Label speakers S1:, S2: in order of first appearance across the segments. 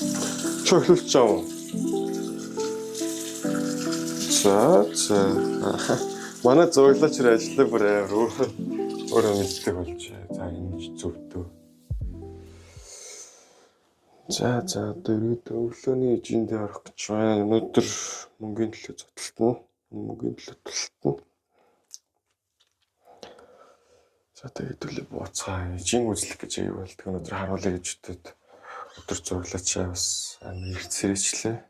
S1: Чөглөлч жав. За. Манай зурглаач ажиллаа бүр өөрөө мэддэг болж. За энэ зөвтөө. За өглөөний ижиндээ орох гэж байна. Өнөөдөр мөнгөний төлөө зодтолтно. За тэгээд төлөө бууцгаа ижин үзлэх гэж аяг болдог. Өнөөдөр харуулъя гэж өтөд өдөр зурглаачаа бас амар ирцэрчлээ.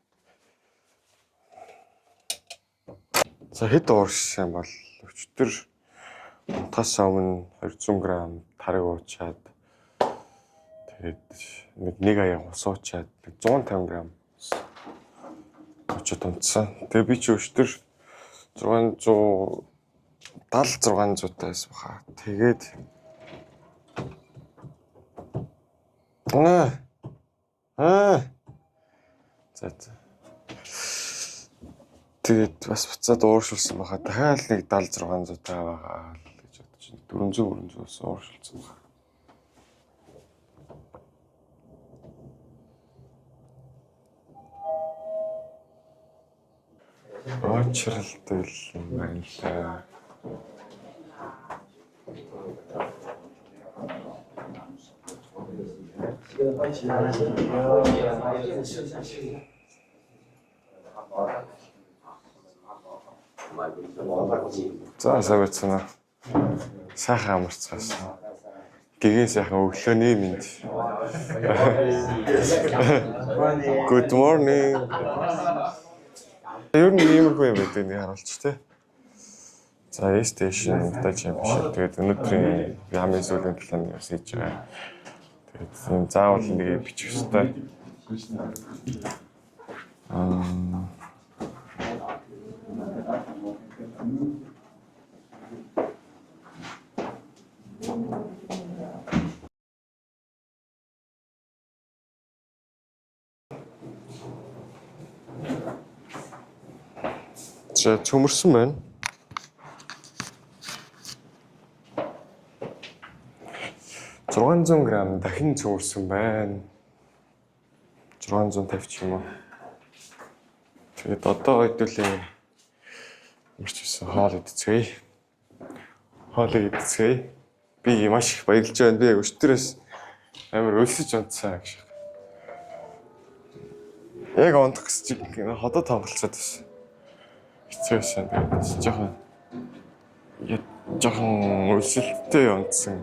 S1: За хэд уурсан бол өчтөр унтахаас өмнө 200 г тариг уучаад тэгээд нэг аяг ус уучаад 150 г очоод унтсан. Тэгээ би чи өчтөр 600 таас баха. Тэгээд За. Тэгээд бас буцаад ууршилсан баха. Дахиад нэг 7600 таа байгаа гэж бодож байна. 400-ус ууршилсан баха. Очролтой юм байна л та. За савцна. Сайхан амарцгаас. Гэгээ сайхан өглөөний мэнд. Good morning. Ер нь иймэрхүү юм байдаг нэг харуулж тэ. За station удаач юм шиг. Тэгээд өнөөдрийн ямын зүйлийн талаар бас хийж байгаа. Тэгээд юм заавал нэг бичих ёстой. За цөмөрсөн байна. $600 дахин цөмөрсөн байна. 650 ч юм уу. Тэгээд одоо хэдүүлээ ямарч байсан хоол идцгээе. Би маш их баярлж байна. Би өчтөрөөс амар өлсөж унтсан гэж. Яг унтах гэж ходоо тоглолцоод байсан. Хэцүүсэн. Тэгээд жоохон өлсөлттэй унтсан.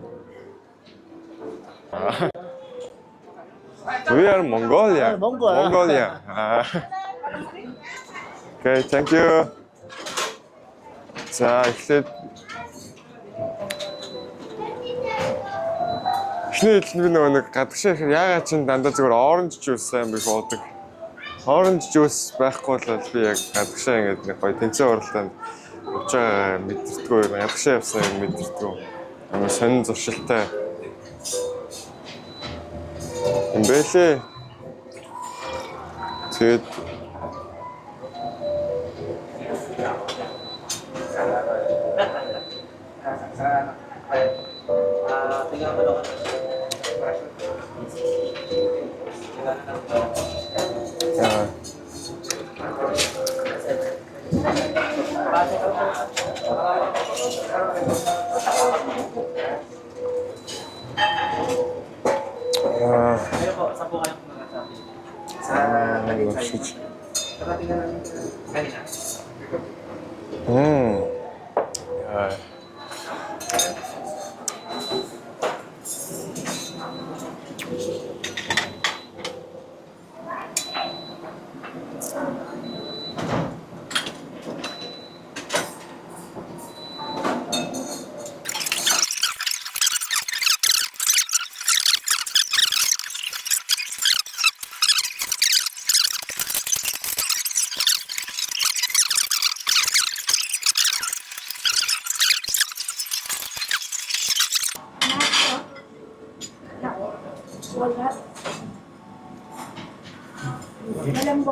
S1: We are Mongolia. Okay, thank you. За эхлээд эхний нэг гадагшаа ихээр яагаад ч дандаа зүгээр оранж жуус сайн би буудаг. Оранж жуус байхгүй бол би яг гадагшаа ингээд нэг гоё тэнцэн уралдаанд явж байгаа мэдэрдэггүй. Гадагшаа явсан юм мэдэрдэггүй. Амар сонин зуршилтай юм байлээ. Тэгээд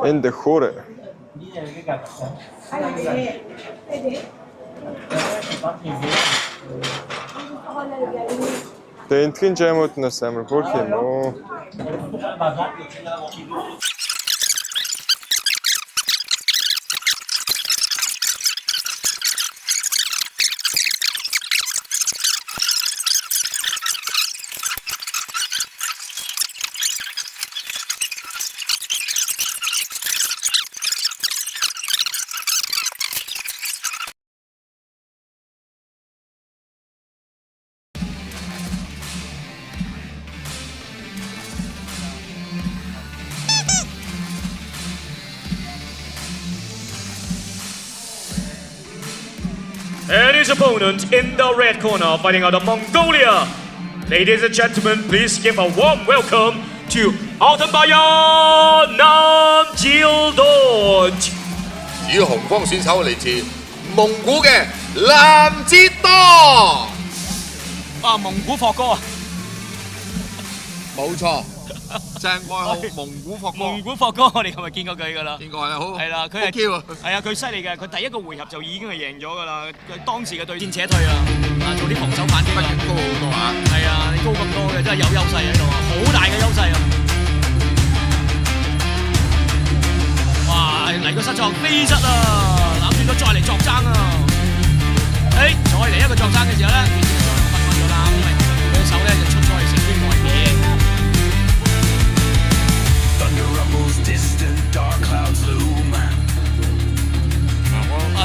S1: in the hore. Тэгээ энтхийн жаймууд нас амар хөөрх юм уу?
S2: And his opponent in the red corner, fighting out of Mongolia. Ladies and gentlemen, please give a warm welcome to Altenbayan Namjildor。
S3: 至於紅方選手嚟自蒙古嘅南捷多。
S4: 啊，蒙古霍哥啊！
S3: 冇錯，正愛好蒙古霍哥。
S4: 蒙古霍哥，我哋琴日見過佢㗎啦。
S3: 見過係好。
S4: 係啦，佢係
S3: Q 啊。
S4: 係啊，佢犀利嘅，佢第一個回合就已經係贏咗㗎啦。佢當時嘅對戰扯退啊，做啲防守反擊啊。
S3: 高好多啊！
S4: 係啊，你高咁多嘅真係有優勢喺度啊，好大嘅優勢啊！哇，嚟個失狀飛質啊，攬住咗再嚟作爭啊！再嚟一個作爭嘅時候咧，其實就分開咗啦，因為對手咧就出咗去成邊外邊。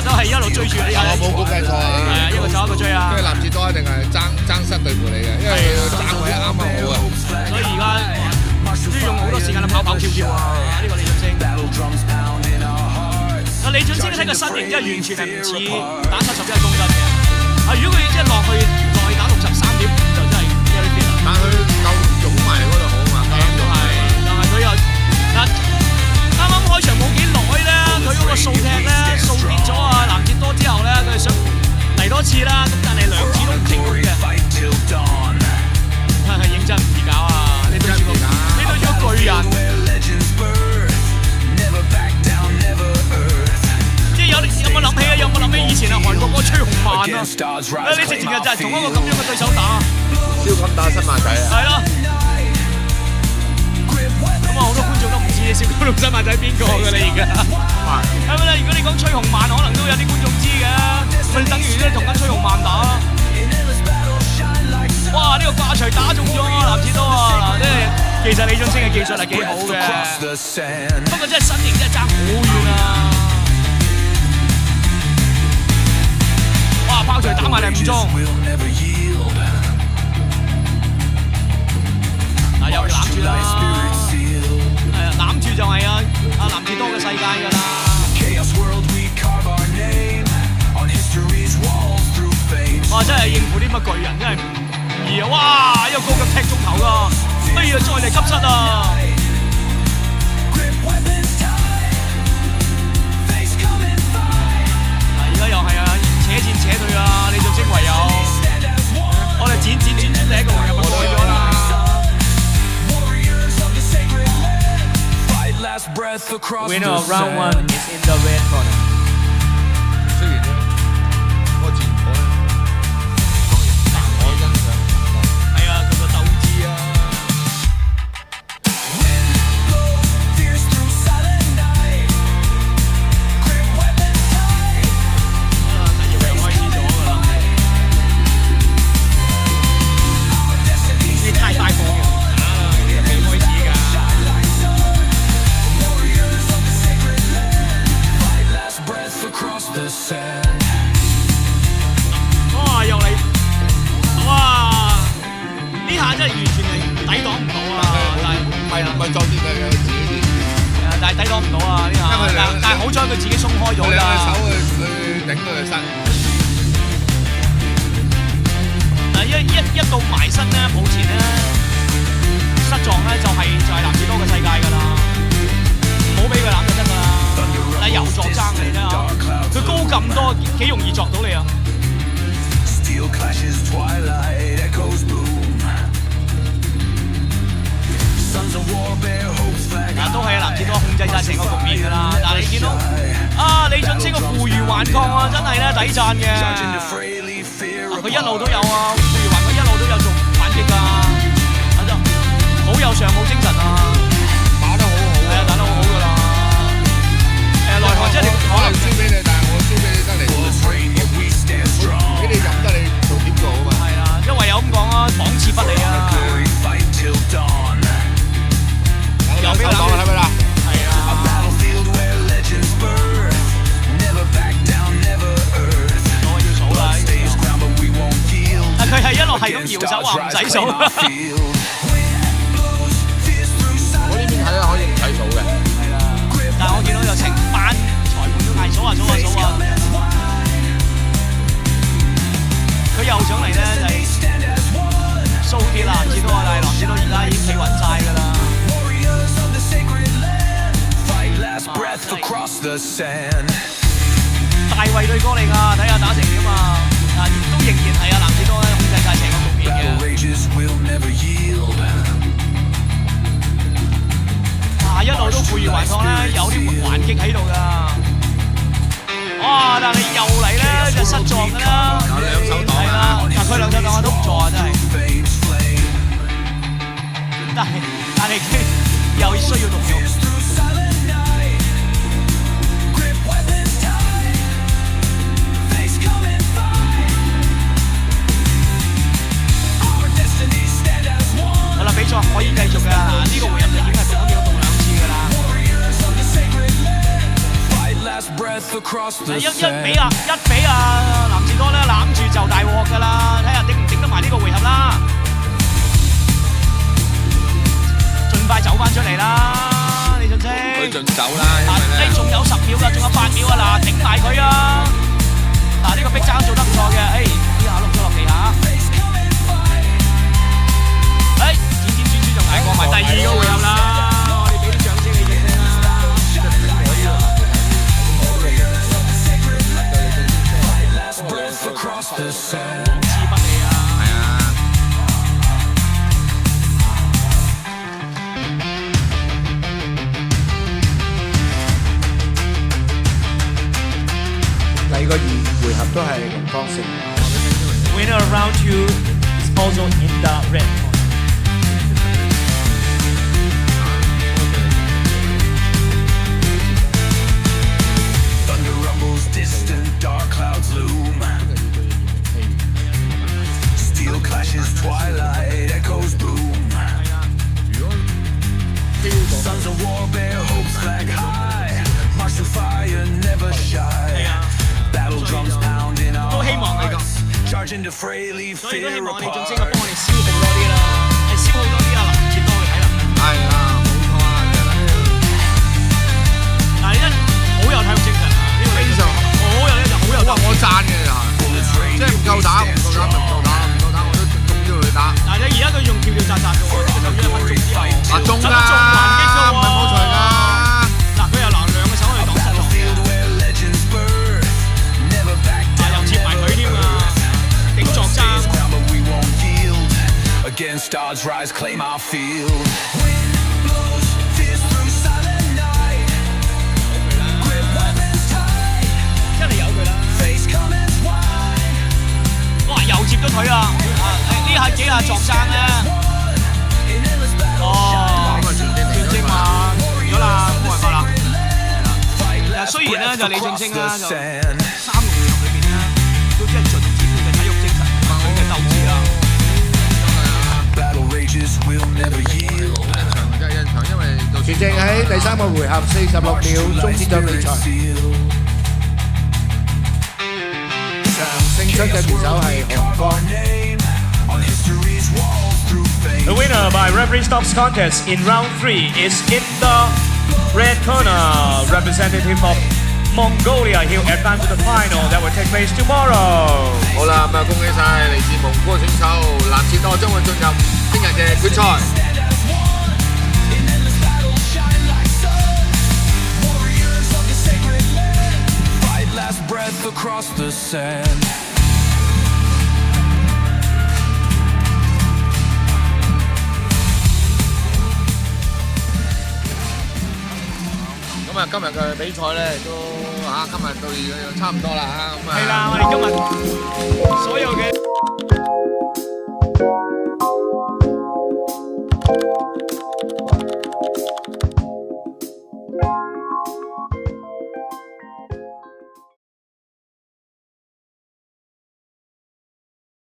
S4: 都係一路追住你。
S3: 我冇估計錯啊！
S4: 係啊，一個走一個追啊！
S3: 因為南捷多一定係爭失對付你嘅，因為佢爭位啱啱好啊。
S4: 所以而家都要用好多時間去跑跑跳跳啊！呢個李俊升。李俊升睇個身形真係完全係唔似打71公斤嘅。如果佢即係落去打63.5就真係 very fit 啦。
S3: 但佢夠擁埋嚟嗰度好啊嘛。
S4: 都係，但係佢又啱啱開場冇幾耐咧，佢嗰個掃踢咧掃跌咗啊南捷多之後咧，佢想嚟多次啦，咁但係兩次都唔成功嘅。係認真唔易搞啊！你對住個巨人。有冇諗起啊？有冇諗起以前啊韓國嗰個崔紅曼啊？你直情就係同一個咁樣嘅對手打，
S3: 超級打新馬仔啊！
S4: 係咯。咁好多觀眾都唔知小高龍新馬仔邊個㗎你而家？係咪咧？如果你講崔紅曼，可能都有啲觀眾知嘅，咪等於咧同緊崔紅曼打。哇！呢個掛錘打中咗南捷多啊！即係其實李俊升嘅技術係幾好嘅，不過真係身形真係爭好遠啊！哇！拋錘打埋嚟唔中，又攬住啦，係啊，攬住就係南捷多嘅世界㗎啦。哇！真係應付啲乜巨人真係唔易啊！哇！一個高腳踢中頭㗎，哎呀，再嚟急失啊！而家又係啊！扯戰扯退啊！李俊升唯有我哋轉第一個回合就過咗啦。Winner of round one is in the red corner。
S3: 雖然咧，嗰個戰果咧，但我欣賞。
S4: 係啊，佢個鬥志啊！太快放人打啦，其實未開始㗎。哇！又嚟，哇！呢下真係完全係抵擋唔到啊！但係
S3: 唔係作啲嘅自己。
S4: 係啊，但係抵擋唔到啊！呢下，但係好彩佢自己鬆開咗㗎。
S3: 兩隻手去頂到佢身。
S4: 一到埋身咧，抱前咧，失狀咧就係南捷多嘅世界㗎啦，唔好俾佢攬就得㗎啦。但係又作爭嚟啫，佢高咁多，幾容易作到你啊！都係南捷多控制曬成個局面㗎啦，但係你見到李俊升個負隅頑抗啊，真係咧抵讚嘅。佢一路都有啊，負隅頑抗一路都有做反擊㗎，好有上冇精神啊！話唔使數。
S3: 我呢邊睇咧可以唔使數嘅。
S4: 係啦，但係我見到有成班裁判都嗌數啊數啊數啊。佢又上嚟咧就係掃啲藍子多啊，但係藍子多而家已經企穩晒㗎啦。大衛對哥利亞，睇下打成點啊！嗱，都仍然係啊，藍子多咧控制晒成個局面嘅。一路都負隅頑抗咧，有啲還擊喺度㗎。哇！但係又嚟咧就失撞㗎啦。
S3: 有兩手擋
S4: 係啦，但佢兩手擋都唔錯啊，真係。但係佢又需要動用。好啦，比賽可以繼續㗎，呢個回合就已經係講要動2次㗎啦。一比啊，藍志哥咧攬住就大鑊㗎啦，睇下頂唔頂得埋呢個回合啦。盡快走翻出嚟啦，李俊清。
S3: 佢盡走啦，因為咧。
S4: 仲有10秒㗎，仲有8秒啊！嗱，頂埋佢啊！嗱，呢個逼爭做得唔錯嘅，呢下碌咗落地下。轉就捱過埋第2個回合啦，我哋俾啲掌聲你哋聽啦。刺不你啊！
S3: 係啊。
S5: 第二個回合都係龍方勝。
S2: Winner of round 2 is also in the red corner.
S6: Distant dark clouds loom. Steel clashes, twilight echoes boom. Sons of war bear hopes flag high. March to fire, never shy. Battle drums pound in our hearts. Charge into fray, leave
S4: 所以都
S6: fear
S4: 希望李俊
S6: apart.
S4: 清啊幫我哋消耗多啲啦，係消耗多啲啊，藍切多嘅體能。
S3: 係啊，冇錯啊，真係。
S4: 但係好有體育精神啊！呢個
S3: 非常
S4: 好有咧就好有鬥志。
S3: 我讚嘅就係，即係唔夠打，唔夠打咪唔夠打，唔夠打我都中咗佢打。
S4: 但係而家佢仲跳跳扎扎嘅喎，呢個就1分鐘之後，
S3: 啊中㗎，
S4: 仲還擊嘅喎，
S3: 唔係冇錯㗎。
S4: 嗱佢又兩個手去擋失撞，又切埋佢添啊，頂撞爭。
S6: Against odds, rise, claim our field. Wind blows, fierce through silent night. Grip weapons tight.
S4: 真係有佢啦。
S6: Face comments wide.
S4: 哇！又接咗佢啊！呢下幾下撞生咧。
S6: In endless battle.
S4: 哦，俊清話咗啦，冇辦法啦。嗱，雖然咧就李俊清啦，就3個回合裏邊咧，都真係盡展佢嘅體育精神同埋佢嘅鬥志啦。
S6: Battle rages will never yield.
S3: 真係一場，因為到
S5: 全正喺第3個回合46秒終止咗比賽。勝出嘅拳手係韓方。
S6: On history's walls through fate.
S2: The winner by referee stops contest in round 3 is in the red corner, representative of Mongolia. He'll advance to the final that will take place tomorrow.
S3: 好啦，咁啊恭喜晒嚟自蒙古嘅選手藍切多將會進入聽日嘅決賽。
S6: In endless battle, shine like sun. Warriors of the sacred land. Fight last breath across the sand.
S3: 咁啊，今日嘅比賽咧都今日到差唔多啦咁啊。
S4: 係啦，我哋今日所有嘅。